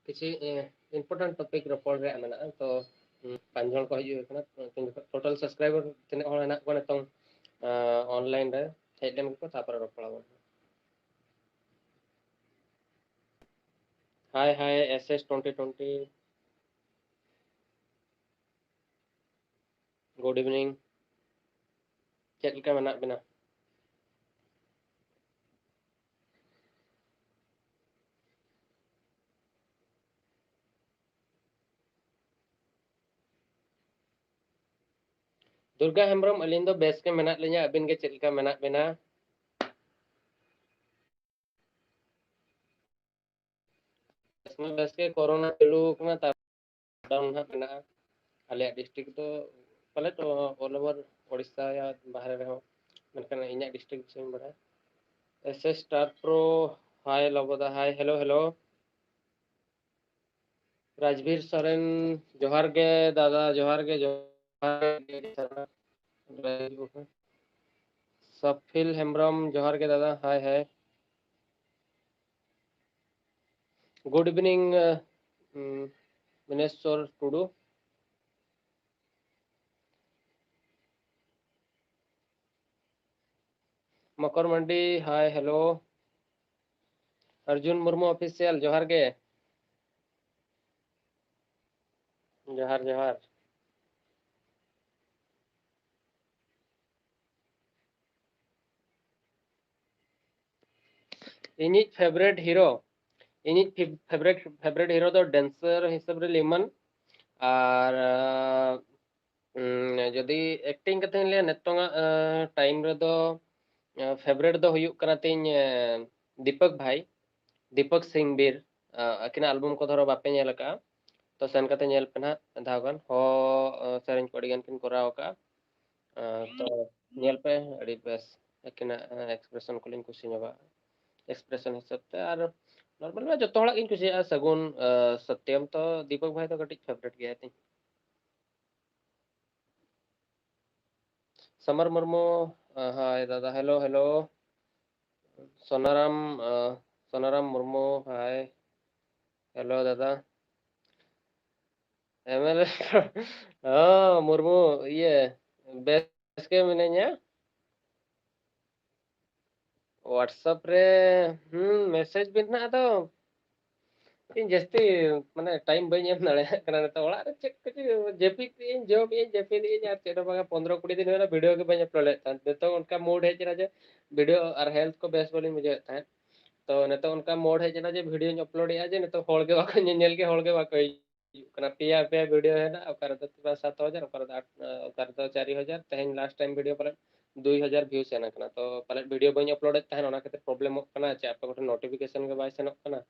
किसी important topic रपड़ रे मेना तो पांच जन को हजू टोटल सब्सक्राइबर तीन हण हेना को नितों ऑनलाइन रे हेज लेन को तापर रपड़ा बन हाय हाय एसएस 2020 गुड इवनिंग चेक लेका मेना बिना दुर्गा हेम्ब्रम अलिन दो बेस के मेना लिया अबिन के चेक लेका मेना बिना बेस के कोरोना चालू कना ता डाउन हा मेना आले डिस्ट्रिक्ट तो पले तो ऑल ओवर ओडिशा या बाहर रे हो मनकन इन्या डिस्ट्रिक्ट से बड़ा एसएस स्टार प्रो हाय लबोदा hi hello hello Rajveer Soren जोहार के दादा जोहार के सफिल हेम्ब्रम जोहार के दादा hi hi good evening Mineshwar Tudu मकर मंडी hi hello Arjun Murmu official जोहार के जोहार जोहार इनिज फेवरेट हीरो इनिज फेवरेट हीरो तो डांसर हिसाब रे लिमन और जदि एक्टिंग कथे ले नेतोंगा टाइम रे दो फेवरेट दो हुयुक कना तिन दीपक भाई दीपक सिंह बीर अकिना एल्बम को धरो बापे नेल का तो सेन कते नेल पे ना धावगन हो सेरेंज को अडिगन किन कोराव का तो नेल पे अड़ी बेस अकिना एक्सप्रेशन को लिन कुछ नबा एक्सप्रेशन हिसाब ते और नॉर्मल में जतो हड़ा किन कुछ सगुन सत्यम तो दीपक भाई तो कटी फेवरेट गया थी समर मुर्मू हाय दादा hello hello Sonaram Sonaram Murmu hi hello दादा एमएलए हाँ मुर्मू ये बेस के मिनेnya व्हाट्सएप रे मैसेज बिना तो इन जस्ती माने टाइम बई एम दाड़े कना तो ओड़ा रे चेक कुछ जेपी इन जॉब इन जेपी इन यार चेरो बागा 15 20 दिन होना वीडियो के बई अपलोड लेता तो उनका मूड है जना जे वीडियो और हेल्थ को बेस बोली मुझे था तो ने तो उनका मोड है जना जे वीडियो अपलोड या जे ने तो होल के बाको नेल के होल के बाको कना पिया पे वीडियो है ना ओकर तो 7000 ओकर 8 ओकर तो 4000 तेहन लास्ट टाइम वीडियो पर 2000 व्यूज है ना कना तो पहले वीडियो बई अपलोड तहन ओना के प्रॉब्लम कना चे आप नोटिफिकेशन के बाय सेनक कना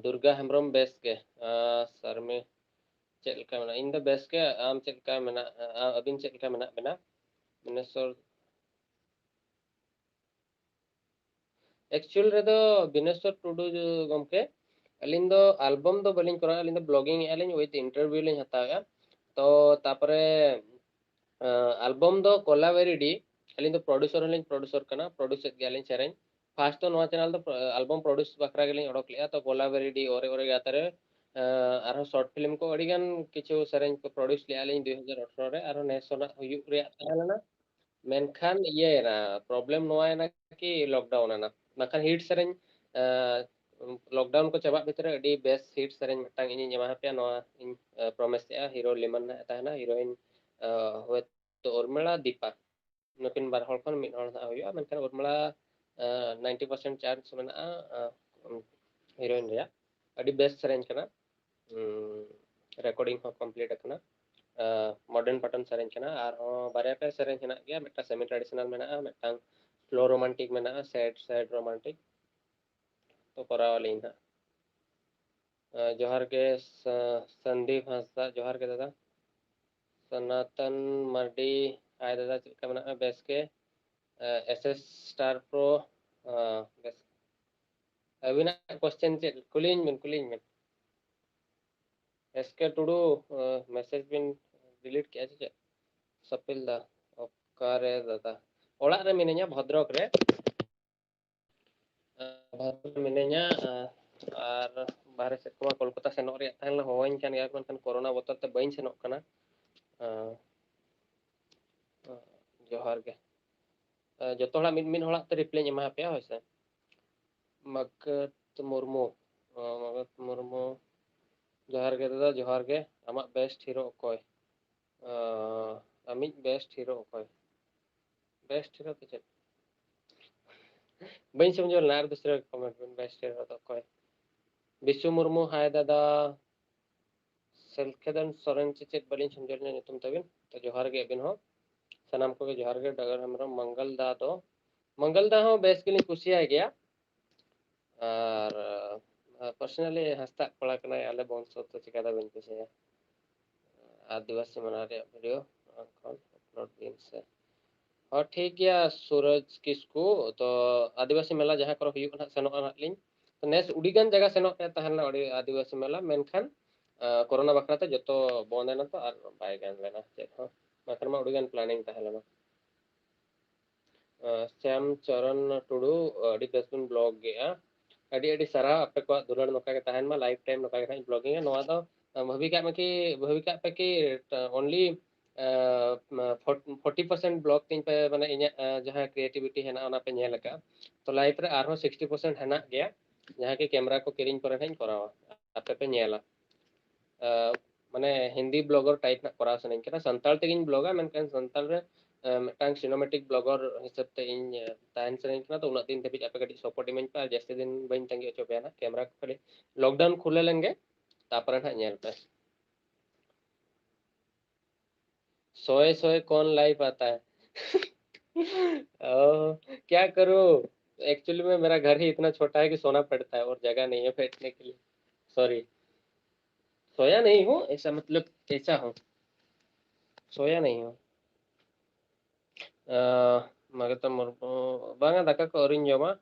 दुर्गा हेम्ब्रम बेस के सर में चेक लेका मेना इन द बेस के आम चेक लेका मेना अबिन चेक लेका मेना बेना बिनेश्वर एक्चुअल रे दो बिनेश्वर टुडू गमके अलिन दो एल्बम दो बलिन करा अलिन दो ब्लॉगिंग एलिन विथ इंटरव्यू लिन हताया तो तापरे एल्बम दो कोलावेरिडी अलिन दो प्रोड्यूसर कना प्रोड्यूसर गेलिन सेरेन फास्ट तो नवा चैनल तो एल्बम प्रोड्यूस बखरा गेलिन ओडक लिया तो कोलावेरिडी ओरे ओरे गातरे आरो शॉर्ट फिल्म को अडिगान किछु सेरेन को प्रोड्यूस लिया लिन 2018 रे आरो नेसोना हुयुक रे ताहलना मेनखान ये ना प्रॉब्लम नोआ ना कि लॉकडाउन ना मखान हिट सेरेन लॉकडाउन को चाबा भितर अडी बेस्ट हिट सेरेन मिटांग इनी जमा पे नोआ इन प्रॉमिस या हीरो लिमन ना ताहना हीरोइन होय तो उर्मिला दीपा नुकिन बार हol kon mid hol na huyu मेनखान Urmila 90% chance मेना हीरोइन रे अडी बेस्ट सेरेन कना रिकॉर्डिंग हो कंप्लीट कना मॉडर्न पैटर्न सेरेन कना और बारे पे सेरेन कना गया मेटा सेमी ट्रेडिशनल मेना मेटा स्लो रोमांटिक मेना सैड सैड रोमांटिक तो कराव लिन हा जोहार के संदीप हांसदा जोहार के दादा सनातन मर्डी हाय दादा चेका मेना बेस के एसएस स्टार प्रो बेस अबिना क्वेश्चन चेक कुलिंग में एसके टुडू मैसेज बिन डिलीट किया चे सपिल दा ओकारे दादा ओड़ा रे मिने냐 भद्रक रे भद्रक मिने냐 और बाहर से को कोलकाता सेनोक रे ताहन होवाइन कान गया मेनखान कोरोना बोतल ते बइन सेनोक कना जोहार गे जतो हला मिन हला ते रिप्लाई एमा पे होइसे मगत मुर्मू मगत मुर्मू जोहार गे दादा जोहार गे आमा बेस्ट हीरो अकोय अमिज बेस्ट हीरो अकोय बेस्ट हीरो तो चेक बइन समझो ना दूसरे कमेंट में बेस्ट हीरो तो अकोय विश्व मुर्मू हाय दादा सेलखेदन सोरेन चेक बलिन समझो ने तुम तबिन तो जोहार गे बिन हो सनाम को जोहार गे डगर हमरो मंगल दा हो बेस के लिए कुशिया गया और पर्सनली हस्ता पड़ा कना आले बंशो तो चिकादा बिन कुशिया आदिवासी मना रे वीडियो अपलोड दिन से और ठीक गया सूरज किसको तो आदिवासी मेला जहाँ करो हुई सेनोक लिंग तो नेस उड़ीगान जगह सेनोक तहन आदिवासी मेला मेनखान कोरोना बखराते जो बंद ना तो और बाय गान लेना चेक हो मात्र मा उड़ीगान प्लानिंग तहलेना श्याम चरण टुडू अड़ी बेसबिन ब्लॉग गया अड़ी अड़ी सारा आपे को दुलड़ नोका के तहन मा लाइफ टाइम नोका के ब्लॉगिंग नोआ दो भाभी का पे की ओनली 40% ब्लॉग तीन पे माने इnya जहां क्रिएटिविटी है ना पे नेल का तो लाइफ रे आरो 60% है ना गया जहां के कैमरा को किरिंग करे हन करावा आपे पे नेला माने हिंदी ब्लॉगर टाइप ना करा सने के संताल तेगिन ब्लॉगा मेनकान संताल रे मिटांग सिनेमैटिक ब्लॉगर हिसाब ते इन ताइन सने के तो उना दिन धबी आपे कटी सपोर्ट इमेज पे जैसे दिन बइन तंगी अचो पे ना कैमरा को खाली लॉकडाउन खुले लेंगे तापर ना नेल पे सोए सोए कौन लाइव आता है क्या करूं एक्चुअली में मेरा घर ही इतना छोटा है कि सोना पड़ता है और जगह नहीं है बैठने के लिए सॉरी सोया नहीं हूँ ऐसा मतलब कैसा हूँ सोया नहीं हूँ मगता मुर्मू बांगा दाका को अरिन जमा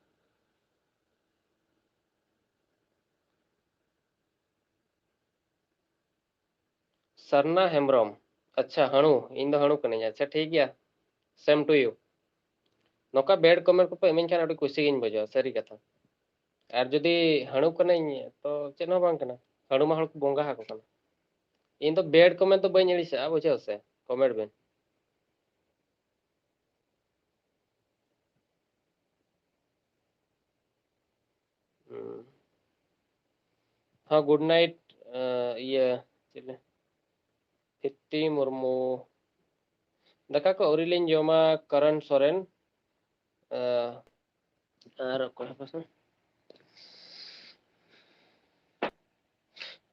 सरना हेम्ब्रम अच्छा हणु इन दो हणु कने अच्छा ठीक गया सेम टू यू नोका बेड कमेंट को पे इमें खान अड़ी खुशी गिन बजाव सरी कथा और जदि हणु कने तो चेन हो बांग कना हणु मा हण को बोंगा हाको कना इन तो बेड कमेंट तो बइन अड़ीसा बुझाव से कमेंट बेन हाँ गुड नाइट ये चले हित्ती मुर्मू दाका को अउरी लिन जमा करण सोरेन और कोई पसंद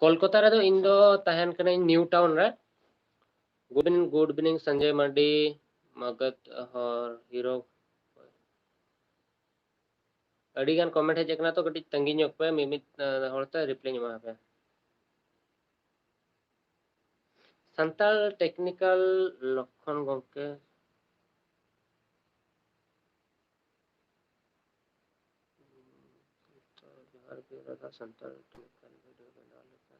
कोलकाता रे तो इन दो तहन कने न्यू टाउन रे गुड इवनिंग संजय मार्डी मगध और हीरो अड़ी गान कमेंट है जकना तो कटी तंगी ñok पे मिमित होरते रिप्लाई एमा पे संताल टेक्निकल लक्षण गंके जोहार के दादा संताल टेक्निकल वीडियो बना लेते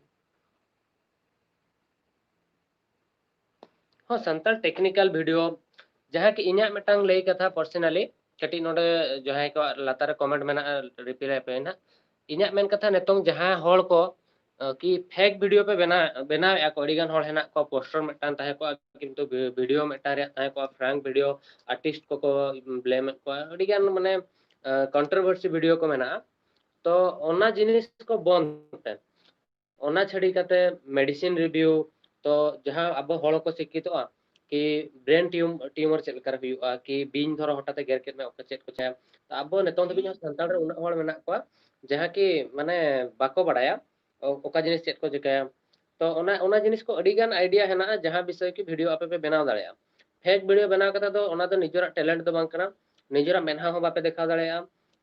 हाँ संताल टेक्निकल वीडियो जहाँ कि इन्या मिटांग लई कथा पर्सनली कटी नोडे जहाँ को लातार कमेंट मेना रिप्लाई पे ना इन्या मेन कथा नेतों जहाँ होड़ को कि फेक वीडियो पे बना या अड़ीगान होड़ हेना को पोस्टर मिटान ताहे को किंतु वीडियो मिटान रे ताहे को फ्रैंक वीडियो आर्टिस्ट को ब्लेम को अड़ीगान माने कंट्रोवर्सी वीडियो को मेना तो ओना जिनिस को बंद ओना छड़ी कते मेडिसिन रिव्यू तो जहाँ अब हड़ को शिक्षित कि ब्रेन ट्यूमर चेक लेकर हुआ कि बीन धरो हटाते गेर के चेक को चाहे तो अब नितों धबी सानताड़ उना हड़ मेना को जहाँ कि माने बाको बड़ाया ओका जिनिस चेक को चिकाया तो ओना जिनिस को अड़ी गान आइडिया है जहाँ विषय की वीडियो आपे पे बनाव दाड़ेया फेक वीडियो बनाव कथा तो ओना तो निजरा टैलेंट तो बांग कना निजरा मेनहा हो बापे देखा दाड़ेया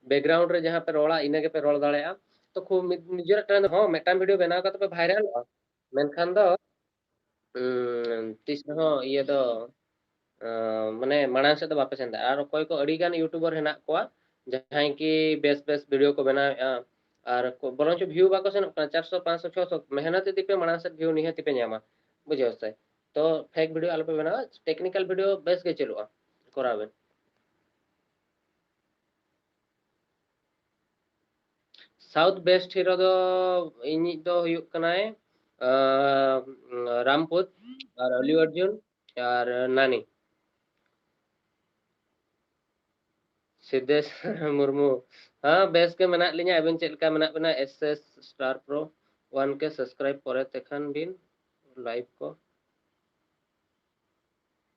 बैकग्राउंड रे जहाँ पे रोड़ा इने के पे रोड़ दाड़ेया तो खूब निजरा टैलेंट हो मेटान वीडियो बनाव कथा पे वायरल मेनखान दो तीस हो ये दो माने माड़ांग से बापे सेन दा और कोई को अड़ी गान यूट्यूबर हेना कोआ जहां की बेस बेस वीडियो को बनाया और बरंच व्यू बाको सेन 400 500 600 मेहनत दीपे माड़ांग से व्यू नहीं दीपे ᱧᱟᱢᱟ बुझे से तो फेक वीडियो आलो पे बनावा टेक्निकल वीडियो बेस के चलुआ कराबेन साउथ बेस्ट हीरो दो इनी दो हुयुक कनाय रामपुत और अल्लू अर्जुन और नानी सिद्धेश मुर्मू हाँ बेस के मना लिया अबिन चेक का मना बना एसएस स्टार प्रो 1 के सब्सक्राइब करे तेखान बिन लाइव को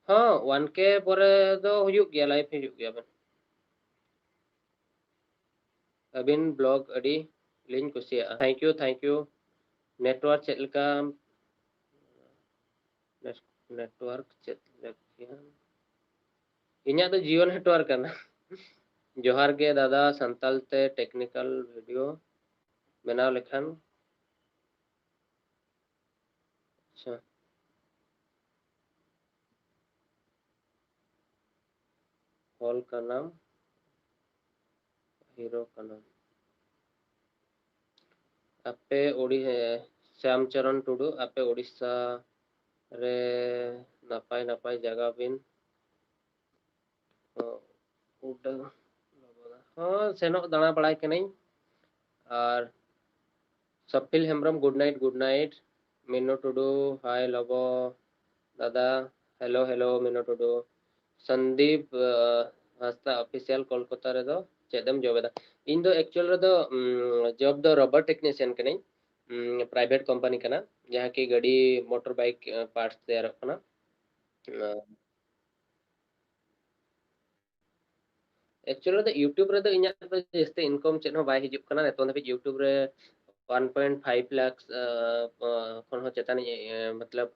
हाँ 1 के परे दो हुयुक गया लाइव हुयुक गया बन अबिन ब्लॉग अडी लिंक कुसिया थैंक यू नेटवर्क चेक का नेटवर्क चेक लगिया इन्या तो जियो नेटवर्क करना जोहार के दादा संताल ते टेक्निकल वीडियो बनाव लेखान अच्छा हॉल का नाम हीरो का नाम आपे ओडी श्यामचरण टुडू आपे ओडिशा रे नापाय नापाय जगह बिन उडा हाँ सेनोक दाना बड़ाई कनाई और सपिल हेम्ब्रम गुड नाइट मिनो टुडू हाय लबो दादा हेलो हेलो मिनो टुडू संदीप हस्ता ऑफिशियल कोलकाता रे दो चेदम जॉब दा इन दो एक्चुअल रे दो जॉब दो rubber technician Kanai private company कना जहाँ की गाड़ी मोटर बाइक पार्ट्स तैयार कना एक्चुअली तो यूट्यूब रे तो इन्या तो जस्ते इनकम चेन हो बाय हिजुक कना नेतो धबि यूट्यूब रे 1.5 लाख खन हो चेतान मतलब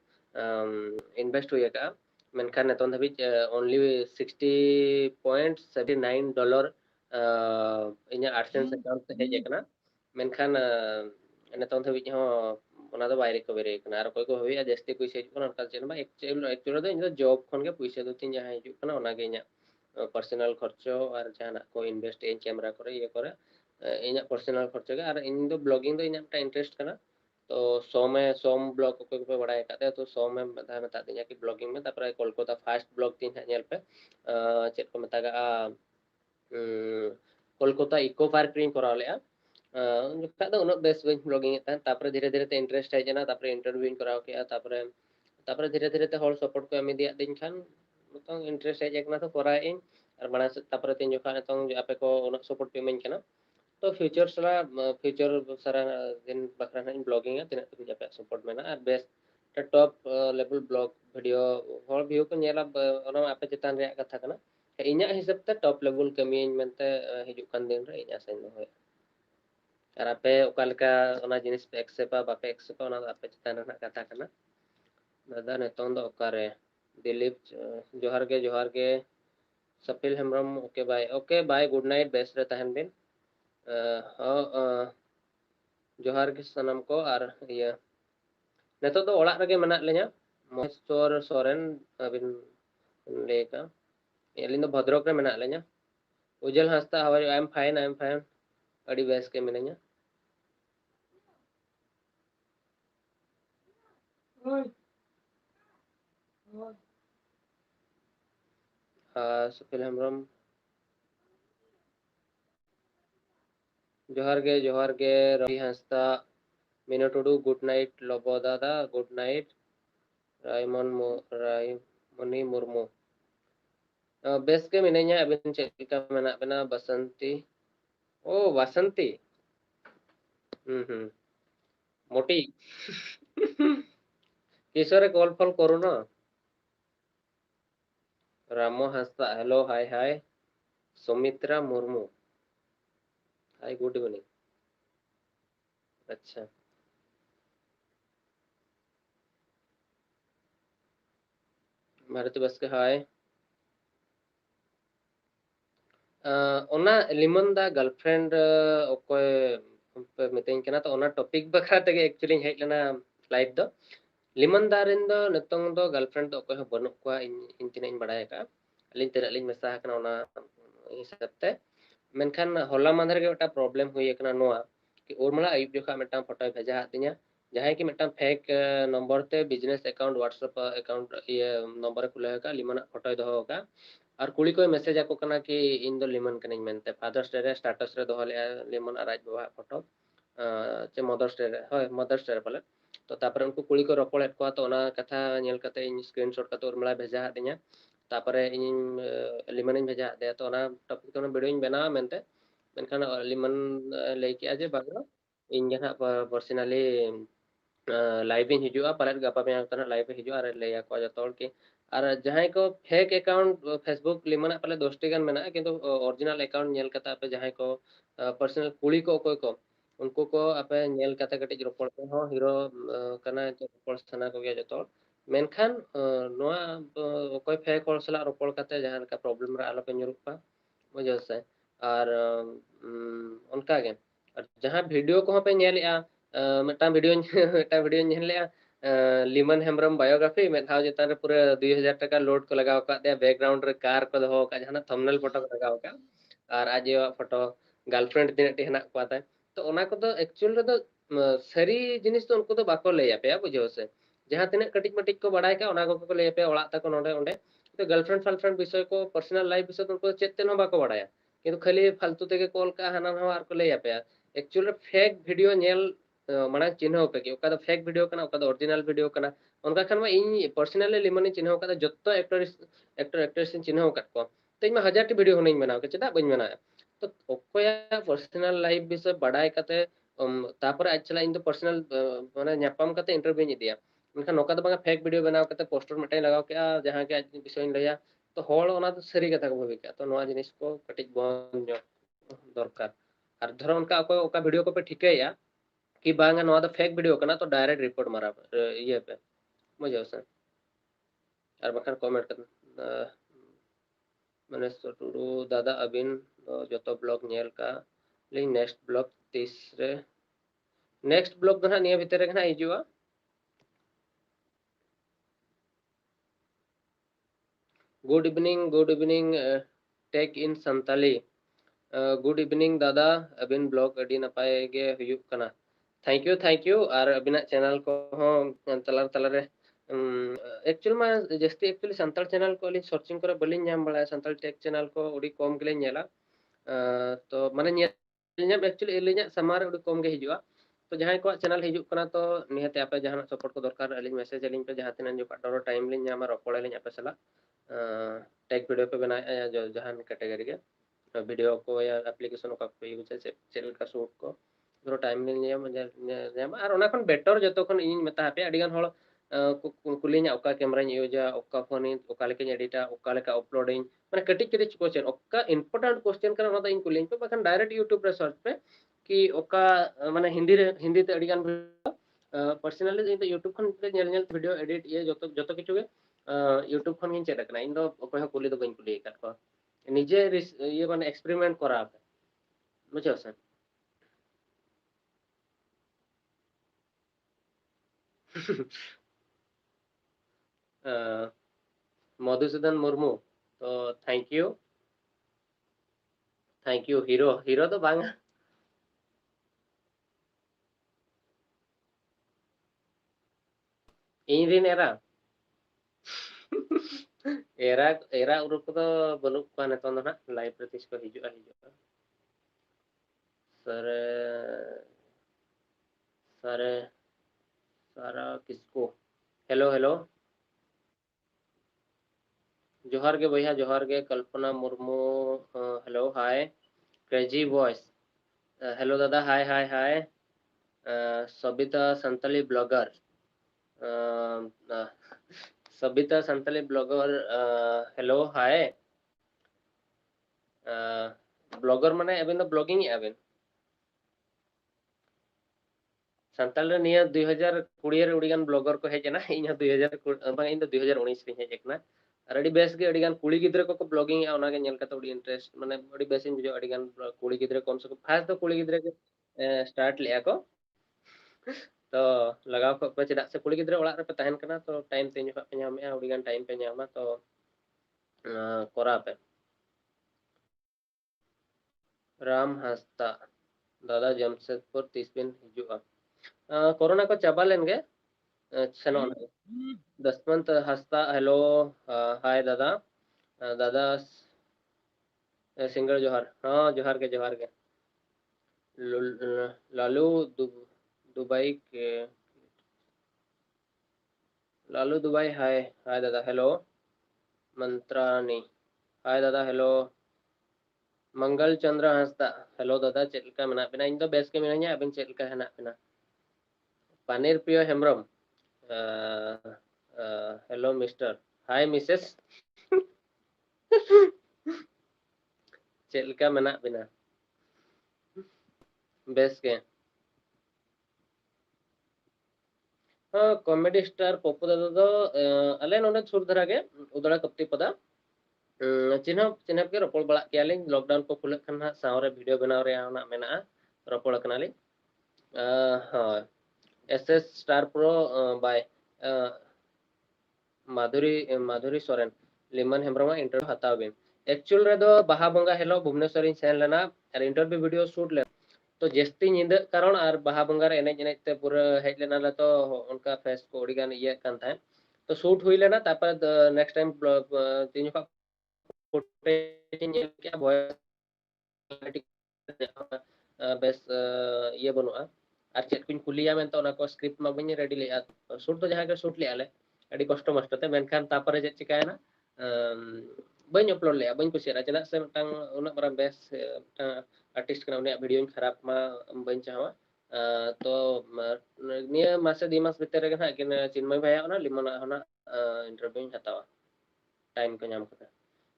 इन्वेस्ट हुई का मेनखान नेतो धबि ओनली $60.79 इन्या AdSense अकाउंट से हेज कना मेनखान नेतो धबि हो ओना दो बाय रिकवरी कना आर कोई को होई जस्ते पैसा हिजुक कना कल चेन बा एक्चुअली तो इन जॉब खन के पैसा दो तीन जहां हिजुक कना ओना गे इन्या पर्सनल खर्चो और जहां को इन्वेस्ट इन कैमरा करे ये करे इन पर्सनल खर्चो के और इन दो ब्लॉगिंग दो इन इंटरेस्ट करना तो 100 ब्लॉग को बड़ा करते तो 100 में बता दिया कि ब्लॉगिंग में तापर कोलकाता फास्ट ब्लॉग तीन नेल पे चेक को मता कोलकाता इको पार्क रीन कराव लेआ जोखा दो उन बेस ब्लॉगिंग तापर धीरे धीरे ते इंटरेस्ट है जना तापर इंटरव्यू कराव के तापर धीरे धीरे ते होल सपोर्ट को एम दिया दिन खान तो इंटरेस्ट है एकना तो करा इन और बना तापर तीन जोखा तो आपे को उन सपोर्ट पे इमाइन कना तो फ्यूचर सारा फ्यूचर सारा दिन बखरा इन ब्लॉगिंग है तीन तो आपे सपोर्ट में और best top level blog video हर व्यू को नेला ओना आपे चितान रे कथा कना इन्या हिसाब ते टॉप लेवल कमी मेनते हिजुक कान दिन रे इन्या सेन होय और आपे ओकालका ओना जिनिस पे एक्सेप्ट बापे एक्सेप्ट ओना आपे चितान रे कथा कना दादा नेतों दो ओकारे दिलीप जोहार के Sapil Hembram okay bye good night best रे तहन बिन जोहार के सनम को और ये नेतो दो ओड़ा रगे मना ले냐 महेश्वर सोरेन अबिन लेका एलिन दो भद्रक रे मना ले냐 उजल हंसता how are you I am fine अड़ी बेस के मिनኛ सपिल हेम्ब्रम जोहार के रवि हंसता मिनो टुडू गुड नाइट लोबो दादा गुड नाइट रायमनी मुर्मू बेस के मिनኛ अबिन चेका मना बना बसंती ओ वासंती मोटी किशोरे कॉल फॉल करू ना रामो हंसता हेलो हाय सुमित्रा मुर्मू हाय गुड इवनिंग अच्छा भारती बस के हाय ओना लिमन दा गर्लफ्रेंड ओकोय मितें कना तो ओना टॉपिक बखरा तगे एक्चुअली हेज लेना लाइव दो लिमन दा रेन दो नतंग दो गर्लफ्रेंड दो ओकोय बनु को इन तिना इन बडाय का अलिन तेरा लिन मेसा कना ओना हिसाब ते मेनखान होला मांधर के एक प्रॉब्लम हुई एकना नोआ कि उर्मला आयुब जोखा मेटा फोटो भेजा दिया जहां कि मेटा फेक नंबर ते बिजनेस अकाउंट व्हाट्सएप अकाउंट ये नंबर खुले का लिमन फोटो दो का और कुड़ी को मैसेज आको कना कि इन दो लिमन कनिन मेनते फादर्स डे रे स्टेटस रे दोहो ले लिमन और राज बाबा फोटो चे मदर्स डे रे होय मदर्स डे रे पाले तो तापर उनको कुड़ी को रपड़ को तो ओना कथा नेल कते इन स्क्रीनशॉट कते उर्मिला भेजा हदिया तापर इन लिमन इन भेजा दे तो ओना टॉपिक तो वीडियो इन बना मेनते मेनखान लिमन लay के जे बागा इन जहां पर्सनली लाइव इन हिजुआ पाले गपा पे तना लाइव हिजुआ और लैया को जतोल के और जहां को फेक अकाउंट फेसबुक लिमना पाले 10टी गान मेना किंतु ओरिजिनल अकाउंट नेल कता पे जहां को पर्सनल कुड़ी को कोई को उनको को आपे नेल कता कटी रोपड़ पे हो हीरो कना रोपड़ सना को गया जतोल मेनखान नोआ कोई फेक हॉल सला रोपड़ कते जहां का प्रॉब्लम रा आलो पे nyurupa बुझो से और उनका गे और जहां वीडियो को पे नेलेआ मिट्टा वीडियो मिट्टा वीडियो नेलेआ लिमन हेम्ब्रम बायोग्राफी में धाव चेतान रे पूरा 2000 टका लोड को लगाव का दे बैकग्राउंड रे कार को दोहो का जहां थंबनेल फोटो को लगाव का और आज ये फोटो गर्लफ्रेंड तिने टी हना को ताय तो ओना को तो एक्चुअल रे तो सरी जिनिस तो उनको तो बाको लैया पे बुझो से जहां तिने कटिक मटिक को बड़ाय का ओना को लैया पे ओड़ा तक नोडे ओंडे तो गर्लफ्रेंड फर्लफ्रेंड विषय को पर्सनल लाइफ विषय उनको चेत तेन बाको बड़ाया किंतु खाली फालतू तेगे कॉल का हाना ना आर को लैया पे एक्चुअल फेक वीडियो नेल माना चिन्ह पे ओका दो फेक वीडियो कना ओका दो ओरिजिनल वीडियो कना उनका खान मा इन पर्सनली लिमन चिन्ह का जत्तो एक्टर एक्ट्रेस चिन्ह का को तो इन 1000 टी वीडियो होने बनाव के चेदा बइन बना तो ओकोया पर्सनल लाइफ विषय बड़ाई कते तापर आज चला इन तो पर्सनल माने न्यापाम कते इंटरव्यू नी दिया उनका नोका तो बांगा फेक वीडियो बनाव कते पोस्टर मटे लगाव के जहां के आज विषय लया तो होल ओना तो सरी कथा को भाबी तो नोआ जिनिस को कटिक बन दरकार और धरो उनका ओका वीडियो को पे ठिकैया कि बांगा नोआ द फेक वीडियो कना तो डायरेक्ट रिपोर्ट मारा ये पे मजा से और बखान कमेंट कर माने टुडू दादा अबिन जतो ब्लॉग नेल का ले नेक्स्ट ब्लॉग 30 रे नेक्स्ट ब्लॉग दना निया भीतर रे ना हिजुआ गुड इवनिंग टेक इन संताली गुड इवनिंग दादा अबिन ब्लॉग अडी नपाय गे हुयुक कना थैंक यू और अबिना चैनल को तलार तलारे एक्चुअल में जस्ती एक्चुअली संताल चैनल को सर्चिंग करे बलिन नाम बड़ा संताल टेक चैनल को उडी कम गेले नेला तो माने एक्चुअली एलिना समार उडी कम गे हिजुआ तो जहां को चैनल हिजुक कना तो निहते आपे जहां सपोर्ट को दरकार अलिन मैसेज अलिन पे जहां तिना जो काटरो टाइम लिन नाम रपड़ अलिन आपे सला टेक वीडियो पे बना जो जहां कैटेगरी के वीडियो को या एप्लीकेशन का पे यूज चैनल का शूट को धरो टाइम नाम और ओना खन बेटर जतो खन इन मेता पे अडिगान होल कुलिन ओका कैमरा यूजा ओका फोन ओका लेके एडिटा ओका लेके अपलोडिंग माने कटिक कटिक क्वेश्चन ओका इंपोर्टेंट क्वेश्चन कना ओना इन कुलिन पे बखन डायरेक्ट यूट्यूब रे सर्च पे कि ओका माने हिंदी ते अडिगान पर्सनली इन यूट्यूब खन नेल नेल वीडियो एडिट ये जतो जतो किछु गे यूट्यूब खन इन चेक कना इन दो ओको हा कुली दो बइन कुली का को निजे ये माने एक्सपेरिमेंट करा बुझो सर मधुसूदन मुर्मू तो थैंक यू हीरो हीरो तो बांगा इन रिन एरा एरा एरा उरुक तो बनुक को ने तो ना लाइव प्रतिस को हिजुआ हिजुआ सर सर सारा किसको हेलो हेलो जोहार के भैया जोहार के Kalpana Murmu hello hi crazy voice hello दादा hi hi hi Sabita Santali blogger Sabita Santali blogger hello hi blogger माने अबिन दो ब्लॉगिंग अबिन संताल रे निया 2020 रे उडीगान ब्लॉगर को हेजना इन 2000 बांग इन 2019 रे हेजना और अड़ी बेस गे अड़ीगान कुड़ी गिद्रे को ब्लॉगिंग आ ओनागे नेल कते उडी इंटरेस्ट माने अड़ी बेस इन बुझो अड़ीगान कुड़ी गिद्रे कम से कम फास्ट तो कुड़ी गिद्रे के स्टार्ट लिया को तो लगाव को पे चेदा से कुड़ी गिद्रे ओड़ा रे पे तहन कना तो टाइम ते जो पे नाम उडीगान टाइम पे नामा तो कोरा पे राम हंसता दादा जमशेदपुर 30 दिन हिजुआ कोरोना को चाबा लेंगे सेनो दसवंत हंसता हेलो हाय दादा दादा सिंगर जोहार, हाँ जोहार के लालू दुबई के लालू दुबई, हाय हाय दादा, हेलो मंत्रानी, हाय दादा, हेलो मंगल चंद्र हंसदा, हेलो दादा चेलका मेना बिना, इन दो बेस के मिनाኛ अबिन चेलका हेना बिना। पानीर प्रिय हेम्ब्रम, हेलो मिस्टर, हाय मिसेस चेलका मेना बिना, बेस के हाँ कॉमेडी स्टार पप्पू दादा दो अले नोडे सुर धरा के उदड़ा कप्ती पदा चिन्ह चिन्ह के रपड़ बड़ा के लॉकडाउन को खुले खान सावरे वीडियो बनाव रे मेना रपड़ कनाली हाँ एसएस स्टार प्रो बाय माधुरी माधुरी सोरेन लिमन हेम्ब्रम इंटरव्यू हताव बिन एक्चुअल रे दो बाहा बंगा हेलो भुवनेश्वर सेन लेना और इंटरव्यू वीडियो शूट ले तो जस्ती नींद कारण और बाहा बंगा रे एनेज एनेज ते पूरा हेज लेना ले तो उनका फेस को ओडिगान ये कान था तो शूट हुई लेना तापर नेक्स्ट टाइम तीन का फुटेज नेल क्या वॉइस बेस ये बनुआ और चेक कुछ कुलिया में तो ना को स्क्रिप्ट मा बनी रेडी ले शूट तो जहां के शूट ले आले अड़ी कष्ट मष्ट ते मेनखान तापर जे चिकायना बनी अपलोड ले बनी कुसिया चला से मटांग उना बरा बेस आर्टिस्ट कना उनिया वीडियो खराब मा बनी चाहवा तो निया मासे दी मास भीतर रे ना किन चिन्मय भाई ना लिमना होना इंटरव्यू हतावा टाइम को नाम करता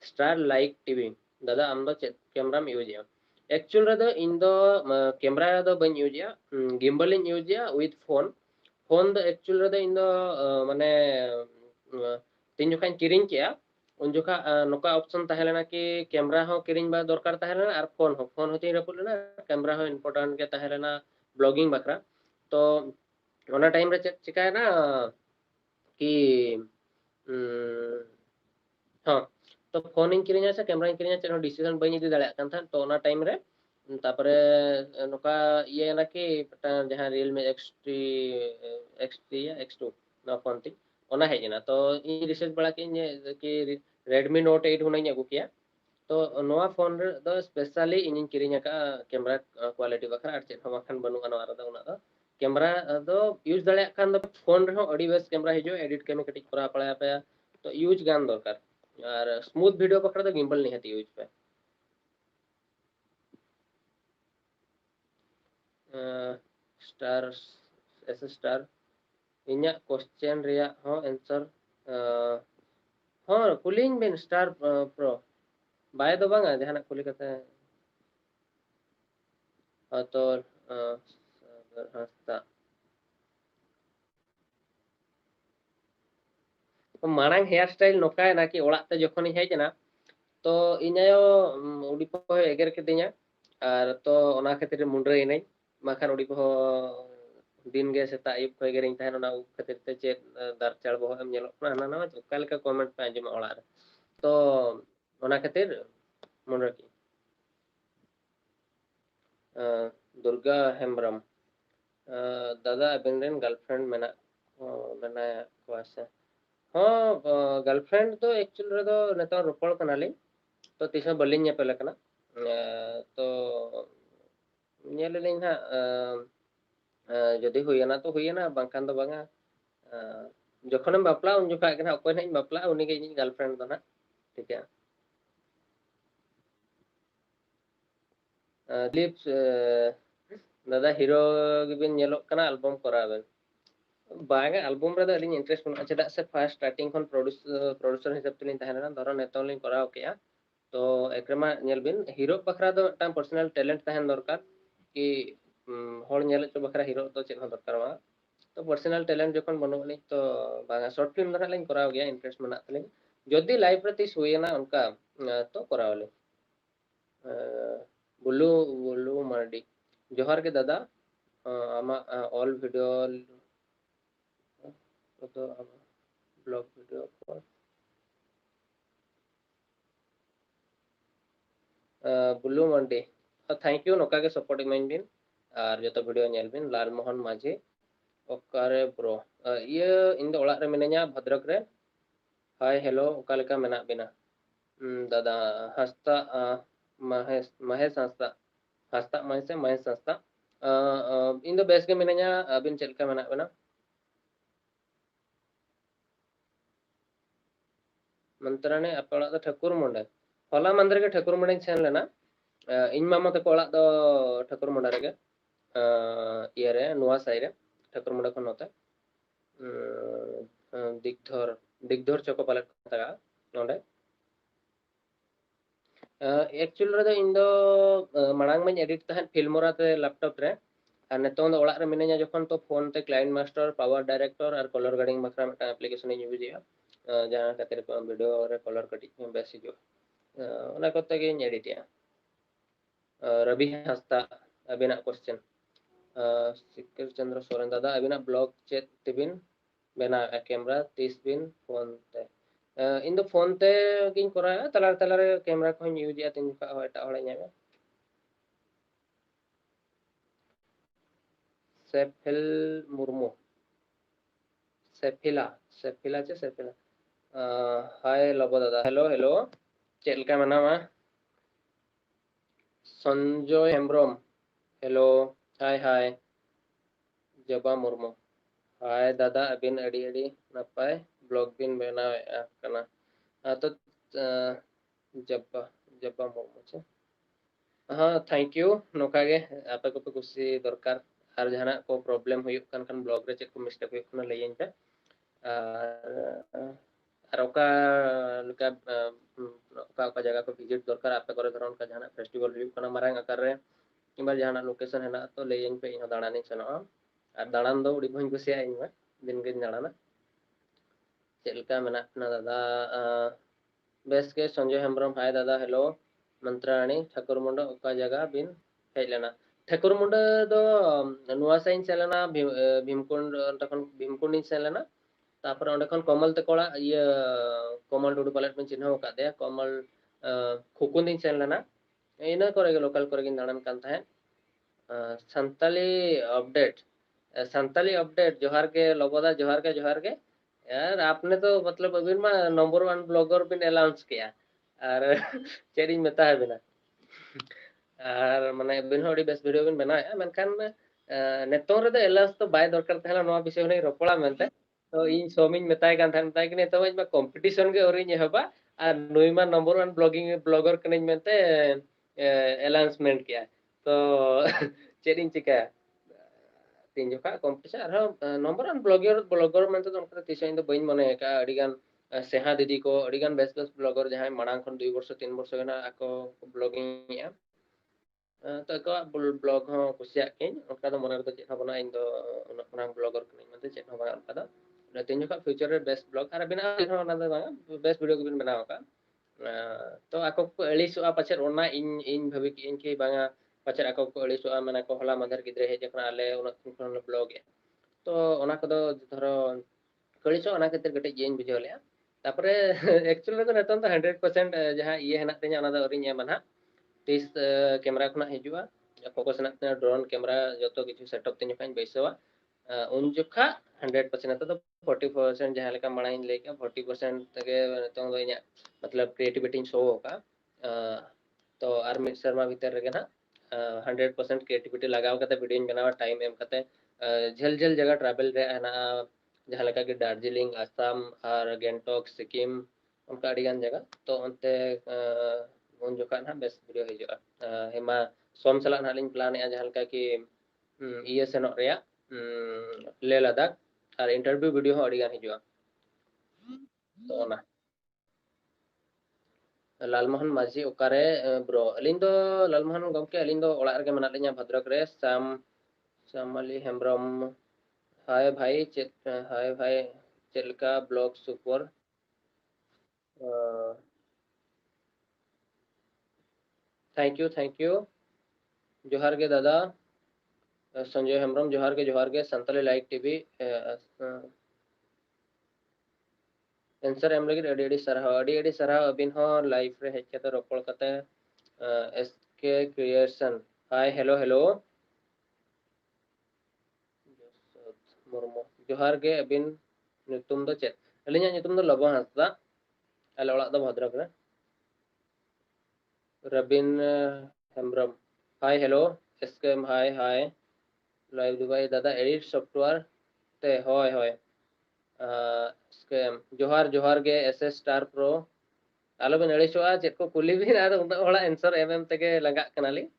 स्टार लाइक टीवी दादा आम दो कैमरा में यूज एक्चुअल रे दो इन दो कैमरा रे दो बन use gimbal in use with phone phone दो एक्चुअल रे दो इन दो माने तीन जोखा किरिंग के उन जोखा नोका ऑप्शन तहलेना कि कैमरा हो किरिंग बा दरकार तहलेना और फोन हो तीन रपुल लेना कैमरा हो इम्पोर्टेंट के तहलेना ब्लॉगिंग बखरा तो ओना टाइम रे चिकाय ना कि हाँ तो फोन इन किरिंगा से कैमरा इन किरिंगा चलो डिसीजन बनी दी दाड़ा kan तो ओना टाइम रे तापरे नोका ये ना कि जहां रियल में X3 या X2 ना फोन ती ओना हेजना तो इन रिसर्च बड़ा कि Redmi Note 8 हुनाई अगु किया तो नोआ फोन रे दो स्पेशली इन किरिंगा का camera quality Bakhra are check हमाखान बनु अनवा दा उना दा कैमरा दो यूज दाड़ा खान दो फोन रे हो अडी बेस कैमरा हिजो एडिट केमे कटिक करा पड़ा पे तो यूज गान दरकार और स्मूथ वीडियो पकड़ा तो गिम्बल नहीं है यूज पे स्टार एस स्टार इन्या क्वेश्चन रिया हो आंसर हाँ कुलिंग बिन स्टार प्रो बाय दो बांगा जहां कुली कते तो हस्ता मांग हेयर स्टाइल नोका ना कि ओड़ा ते जखन हेजना तो इनायो उडी को एगर के दिया और तो ओना खातिर मुंडरे इनाई माखान उडी को दिन गे सेता आयुब को एगर इन तहन ओना खातिर ते चे दार चाड़ बहो हम नेलो ना ना ना ओका लेका कमेंट पे आंजम ओड़ा रे तो ओना खातिर मुंडरे की दुर्गा हेम्ब्रम दादा अबिन रेन गर्लफ्रेंड मेना मेना कोसे हाँ गर्लफ्रेंड तो एक्चुअल रे दो नेता रोपड़ कनाली तो तीसरा बलिन ñepel kana तो ñel leñ ha যদি ᱦᱩᱭᱮᱱᱟ तो ᱦᱩᱭᱮᱱᱟ bangkan do banga जखोनेम बापला उन जोखा kana okoy nañ बापला उनी के इᱧ गर्लफ्रेंड दो ना ठीक है लिप्स दादा hero given ñelok kana album कराबेन बागा एल्बम रे द इंटरेस्ट बना चेदा से फर्स्ट स्टार्टिंग खन प्रोड्यूसर हिसाब ते लिन तहना धरो नेतो लिन कराव केया तो एकरमा ñel बिन हीरो बखरा दो टाइम पर्सनल टैलेंट तहन दरकार कि हर ñel चो बखरा हीरो तो चेक दरकार वा तो पर्सनल टैलेंट जखन बनोनी तो बागा शॉर्ट फिल्म दरा लिन कराव गया इंटरेस्ट मना तलिन जदि लाइफ रे तिस हुएना उनका तो करावले बुल्लू बुल्लू मार्डी जोहार के दादा आमा ऑल वीडियो तो ब्लॉग वीडियो पर बुल्लू मंडी थैंक यू नोका के सपोर्ट इमाइन बिन और जो वीडियो नेल बिन लाल मोहन माझी ओकारे ब्रो ये इन दो ओड़ा रे मिनाña भद्रक रे हाय हेलो ओका लेका मेना बिना दादा हस्ता महेश महेश हस्ता महेश हस्ता इन दो बेस के मिनाया अबिन चेक का मना बना मंत्राने अपना तो ठाकुर मुंडा होला मंदिर के ठाकुर मुंडा सेन लेना इन मामा तक ओड़ा दो ठाकुर मुंडा रे इयरे नुआ साइरे ठाकुर मुंडा खन होता दिग्धर दिग्धर चौको पाले तगा नोंडे एक्चुअल रे इन दो मांग में एडिट तहन फिल्मोरा ते लैपटॉप रे और नितों दो ओड़ा रे मिनेया जखन तो फोन ते क्लाइंट मास्टर पावर डायरेक्टर और कलर ग्रेडिंग बखरा मिटा एप्लीकेशन यूज दिया जहां खातिर वीडियो रे कलर कटी बेस हिजो ओना कोते गे एडिट या रवि हंसदा अबिना क्वेश्चन सिक्कर चंद्र सोरेन दादा अबिना ब्लॉग चेक तिबिन बेना कैमरा 30 बिन फोन ते इन दो फोन ते गिन करा तलार तलार कैमरा को यूज या तिन का एटा हळे ᱧᱟᱢᱟ सेफिल मुर्मू सेफिला सेफिला चे सेफिला हाय लबो दादा हेलो हेलो चेल का मनामा Sanjay Hembram hello hi hi Jaba Murmu हाय दादा अबिन अड़ी अड़ी नपाय ब्लॉग बिन बनावे कना तो जब्बा जब्बा मुर्मू चे हाँ थैंक यू नोका गे आपे को पे कुछ दरकार और जहाना को प्रॉब्लम हुई kan ब्लॉग रे चेक को मिस्टेक हुई कना लईन पे और ओका लुका ओका जगह को विजिट दरकार आपे करे धरन का जहाना फेस्टिवल हुई कना मारांग आकार रे किंबा जहाना लोकेशन है ना तो लईन पे इन दाड़ानी सनो और दाड़ान दो उड़ी भई कुसिया इन में दिन गे दाड़ाना चेलका मेना ना दादा बेस के संजय हेम्ब्रम हाय दादा हेलो मंत्राणी ठाकुर मुंडा ओका जगह बिन हेज लेना ठाकुर मुंडा दो नुआ साइन सेलेना भीमकुंड तखन भीमकुंड सेलेना तापर ओंडे खन कमल तकोड़ा ये कमल टुडू पालेट में चिन्ह का दे कमल खुकुंद सेन लेना इना करे लोकल करे दाड़ान कान थाहे संताली अपडेट जोहार के लोबोदा जोहार के यार आपने तो मतलब अभी मा नंबर 1 ब्लॉगर बिन अनाउंस किया और चेरिंग मेता है बिना और माने बिन होड़ी बेस वीडियो बिन बनाया मेनखान नेतों रे दो एलाउंस तो बाय दरकार तहला नोआ विषय होने रोपड़ा मेनते तो इन सोमिन मेताय कान थान मेताय कि तो मा कंपटीशन के ओरिन हबा और नुईमा नंबर 1 ब्लॉगर कने मेनते अनाउंसमेंट किया तो चेरिंग चिका तीन जोखा कंपटीशन नंबर 1 ब्लॉगर मेनते तो उनका तिसे इन बइन मने का अडिगान सेहा दीदी को अडिगान बेस बेस ब्लॉगर जहां मांग खन 2 वर्ष 3 वर्ष ना आको ब्लॉगिंग या तो को ब्लॉग हो कुसिया के उनका तो मने तो चेक बना इन दो उना ब्लॉगर कने मेनते चेक बना उनका तो तीन जोखा फ्यूचर रे बेस्ट ब्लॉग और बिना ना दो बेस्ट वीडियो को बिन बनावा का तो ako ko elisua pacer ona in bhabi ki in ki banga pacer ako ko elisua mana ko hola madhar gidre he jekna ale una kun blog तो ओना कदो धरो कळिसो ओना खातिर गटे जेन बुझाव ले तापरे एक्चुअली तो नेतन तो 100% जहां ये हेना ते냐 ओना दो अरिन एमा ना 30 कैमरा खना हिजुआ फोकस ना ड्रोन कैमरा जतो किछु सेटअप ते냐 काइन बैसवा उन जोखा 100% तो 40% जहां लेका मणाइन लेका 40% तके नेतन दो इnya मतलब क्रिएटिविटी शो होगा तो आर मिड शर्मा भीतर रगे ना 100% क्रिएटिविटी लगाव कते वीडियो बनावा टाइम एम कते झल झल जगह ट्रैवल रे ना जहां लेका कि दार्जिलिंग आसाम और गेंगटोक सिक्किम उनका अड़िगान जगह तो उनते उन जोखा ना बेस्ट वीडियो हिजुआ हेमा सोम सला ना लिंग प्लान या जहां लेका कि ये सेनो रेया ले लद्दाख और इंटरव्यू वीडियो हो अड़िगान हिजुआ तो ना लालमोहन माझी ओकारे ब्रो अलिंग दो लालमोहन गमके अलिंग दो ओड़ा रगे मना लिया भद्रक रे सामली हेम्ब्रम हाय भाई हाय भाई चेलका ब्लॉग सुपर थैंक यू जोहार के दादा संजय हेम्ब्रम जोहार के संताली लाइक टीवी आंसर एम लगी अड़ी सरहा अबिन हो लाइव रे हेज कते रोपड़ कते SK creation hi hello hello Murmu जोहार के अबिन नितुम दो चेक अलिया नितुम दो लबो हंसदा अले ओड़ा दो भद्रक रे Rabin Hemram. Hi, hello. SKM, hi, hi. Live Dubai, Dada edit software. Te, hoy, hoy. SKM. Johar, Johar ge SS Star Pro. Alo bin edit shoa, chet ko kuli bin ada unta hola answer tege lagak kanali.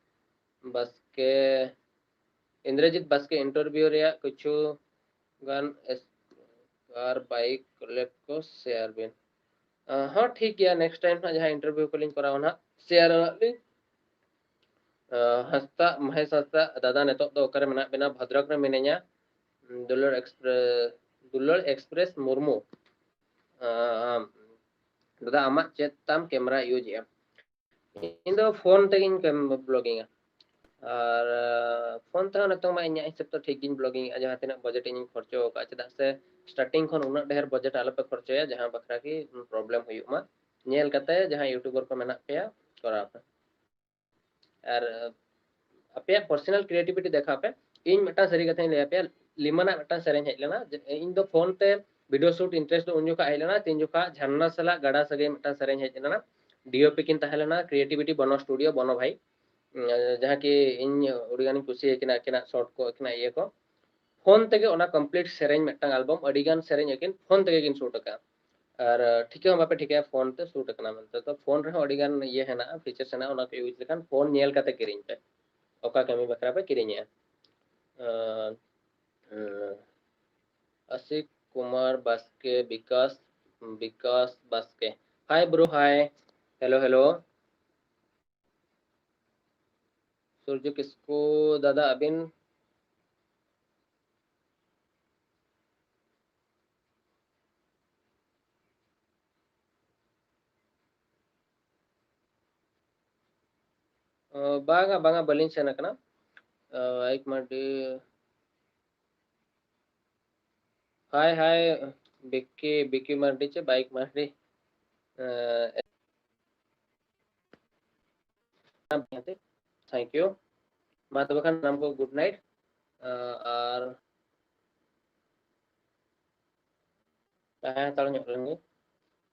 Bas ke Indrajit bas ke interview reya kuchu gan car bike लेट को share बिन हाँ ठीक गया next time ना जहाँ interview को link कराओ ना शेयर लिंक हस्ता महेश हस्ता दादा नेतो दो करे मना बिना भद्रक रे मिने냐 दुल्लर एक्सप्रेस मुर्मू दादा आमा चेत ताम कैमरा यूज या इन दो फोन तेगिन ब्लॉगिंग और फोन ते नतों मा इᱧ हिसाब तो ठीक गिन ब्लॉगिंग जहाँ तिना बजट इन खर्चो का चेदा से स्टार्टिंग खन उना ढेर बजट आलो पे खर्चोया जहाँ बखरा की प्रॉब्लम हुई मा नेल कते जहाँ यूट्यूबर को मेना पेया करा पे और अपे पर्सनल क्रिएटिविटी देखा पे इन मटा सरी कथे ले पे लिमना मटा सरेन हेज लेना इन दो फोन ते वीडियो शूट इंटरेस्ट उन जोका हेज लेना तीन जोका झरना सला गड़ा सगे मटा सरेन हेज लेना डीओपी किन तहलेना क्रिएटिविटी बनो स्टूडियो बनो भाई जहाँ कि इन उड़ीगानी कुसी किना किना शॉर्ट को किना ये को फोन तेगे ओना कंप्लीट सेरेंज मेटांग एल्बम अड़ीगान सेरेंज अकिन फोन तेगे किन शूट का और ठीक है बापे ठीक है फोन ते शूट करना मनते तो फोन रे अड़ीगान ये है ना फीचर्स है ना ओना को यूज लेखान फोन नेल काते किरिंग पे ओका कमी बकरा पे किरिंग Ashik Kumar Baske Vikas Vikas Baske hi bro hi hello hello Surya किसको दादा अबिन बागा बागा बलिन सेना कना एक माटी हाय हाय बिक्की बिक्की मार्डी चे बाइक मार्डी थैंक यू मा तो बखान नाम को गुड नाइट और ताहं ताड़